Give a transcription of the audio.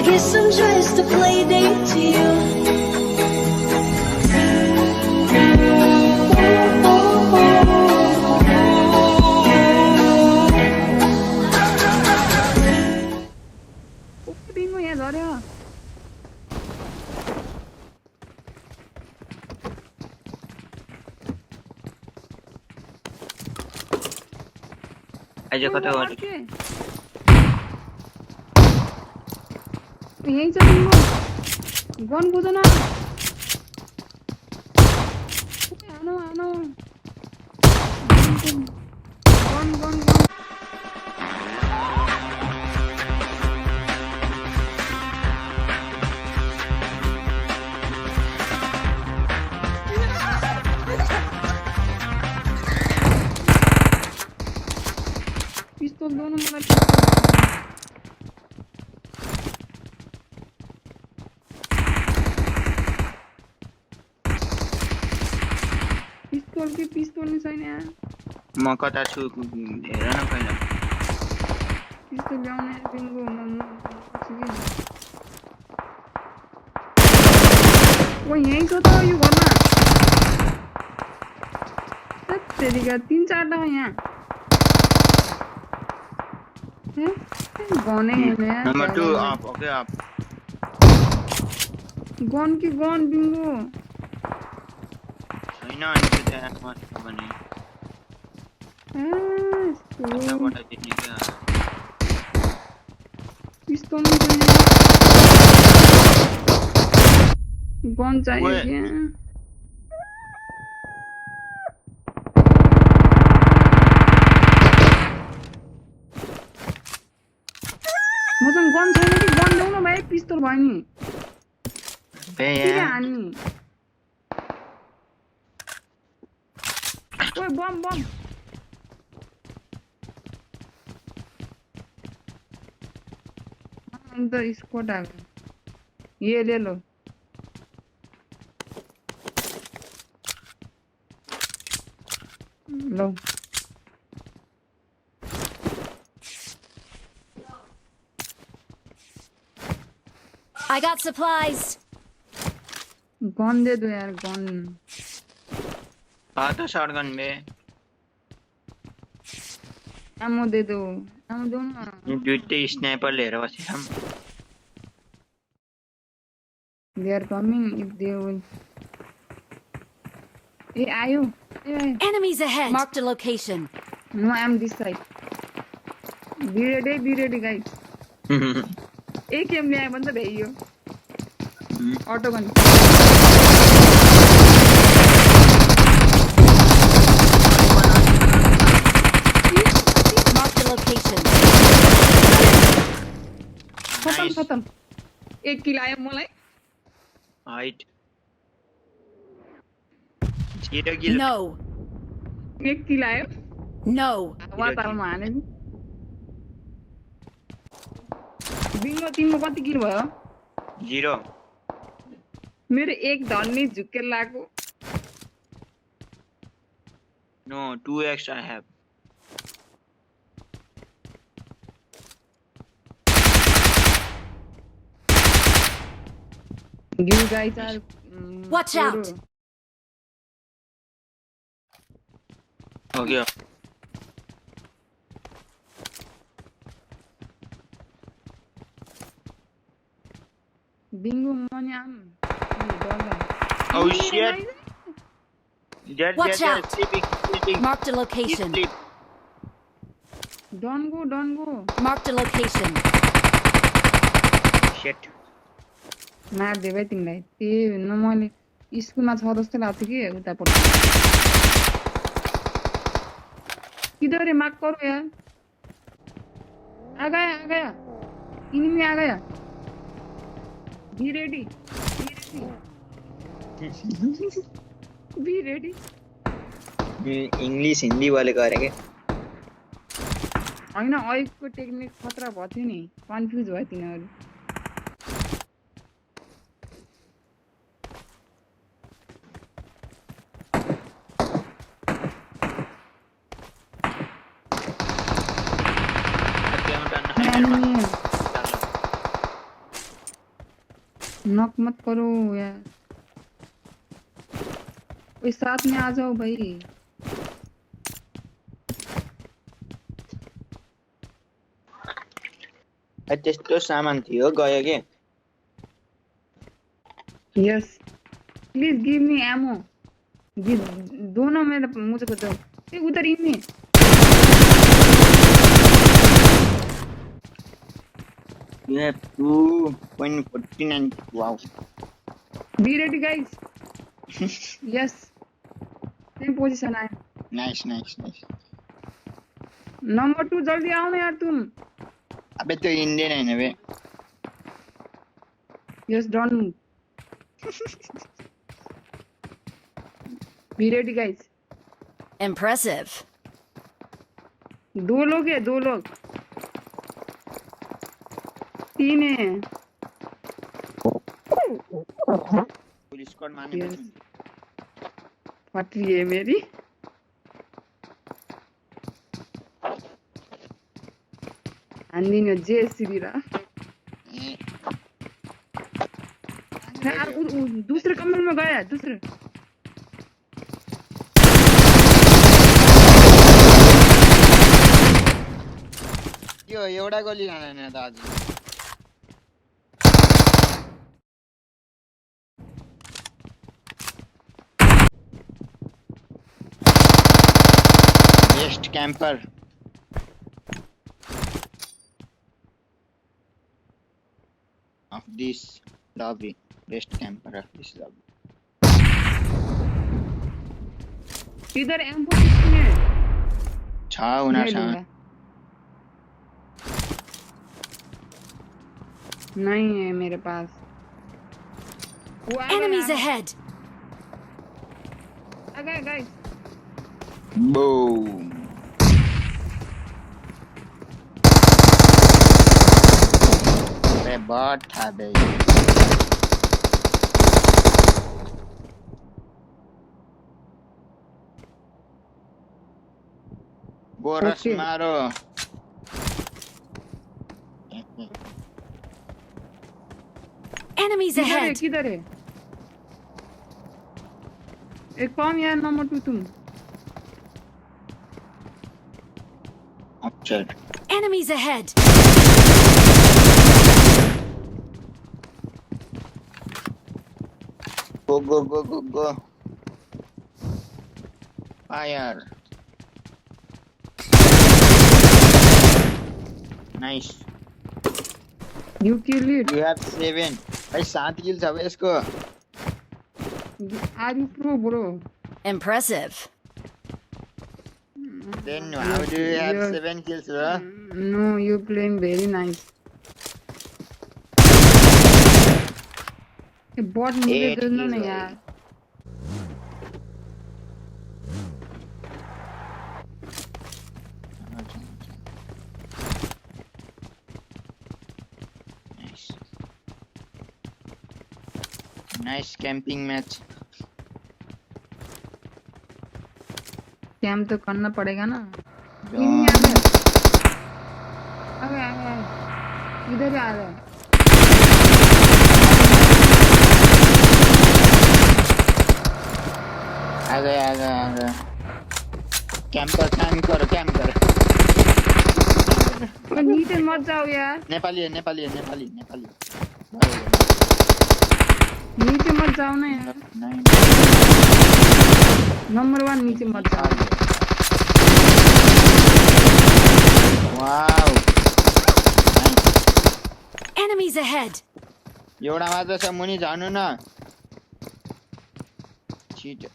I guess I'm just a play date to you. Bingo यहाँ झऱ्यो आज कता हो यही छ बिंगो गन खोजन आनो आनो गन गन गन पिस्तौल दोनों मलाई पिस्तौल नि छैन म कता छु हेर न पहिला पिस्तौल ल्याउने बिंगो ओ यही छ त यो घरमा तेरिका 3-4 टा यहाँ gun number 2 up okay up gun की गन बिंगो छैन अनि त्यहाँ मत भने यताबाट जित्ने क्या पिस्तौल गन चाहिए क्या मसँग गन छैन कि गन ल्याउन भाइ पिस्तौल भयो नि के हानी ओए बम बम अंदर स्क्वाड आ गया ये ले लो लो I got supplies. गन दे दो यार गन तो शॉटगन में एमो दे दो एमो दो ना दुईटै स्नाइपर लिएर बसिछम they are coming if they will ए आयो Enemies ahead. Marked a location. no I am this side be ready guys एक गेम ल्याए भने त भइयो auto gun Marked a location. खतम एक किल आयो मलाई हाइट 0 किल No. एक किल आयो No. वातावरणमा हाने बिंगो तिम्रो कति किल भयो 0 मेरो एक धन्नी झुकेर लाग्यो No 2x I have you guys are Watch out. Okay Bingo money आम Oh shit Watch out. Sleeping Marked a location. Sleep don't go Marked a location. Shit मार दे भाइ तिमीलाई त्यही न मैले स्कुलमा छ जस्तो लाग्थ्यो कि उता पढ्छ किधर है मार्क करो यार आ गया इनिमी आ गया बी रेडी इंग्लिश हिंदी वाले करेंगे हैन अहिलेको टेक्निक खतरा भयो थियो नि कन्फ्युज भयो तिनीहरु नॉक मत करो यार। कोई साथ में आ जाओ भाई। त्यस्तो सामान थियो गयो के yes please give me ammo. दोनों में मुझको दो। उधर इनमें You have 2.49. Wow. B ready guys. Yes same position आए। Nice. नंबर 2 जल्दी आओ ना यार तुम। अबे तो इंडियन है ना बे। Yes don't move. Be ready guys. Impressive. 2 लोग है 2 लोग 3 है। पुलिस स्क्वाड मारने Yes. बच्चे। फट रही है मेरी। अंधी में जेसीबी रहा। यार दूसरे कमरे में गया दूसरे। यो एउटा गोली खाँदैन त आज। Best camper of this lobby. Best camper of this lobby. इधर एम्बो किसने? छ उनीहरुसँग लूंगा। नहीं है मेरे पास। Enemies ahead. आ गए गाइस। Boom. अरे बॉट था बे। बोरस Okay. मारो। Enemies ahead. किधर है? एक कौन यार नंबर 2 तुम? अच्छा Enemies ahead. go fire. Nice. You kill it. You have 7. भाई 7 kills अब इसको। Are you pro bro? Impressive. Then how do you have You're- 7 kills, bro? No, you playing very nice. ये बॉट मुझे 8 दे दो kills ना भाई। यार। Nice. Nice camping match. कैम तो करना पड़ेगा ना। जो- इनमें आ गए। आ गए, आ गए, आ गए। इधर ही आ रहा है। आ गया। कैंप करो। और नीचे मत जाओ यार। नेपाली। नीचे मत जाओ ना यार। नहीं नंबर 1 नीचे मत जाओ। वाव Enemies ahead. एउटा मात्र छ मुनि झर्नु न छिट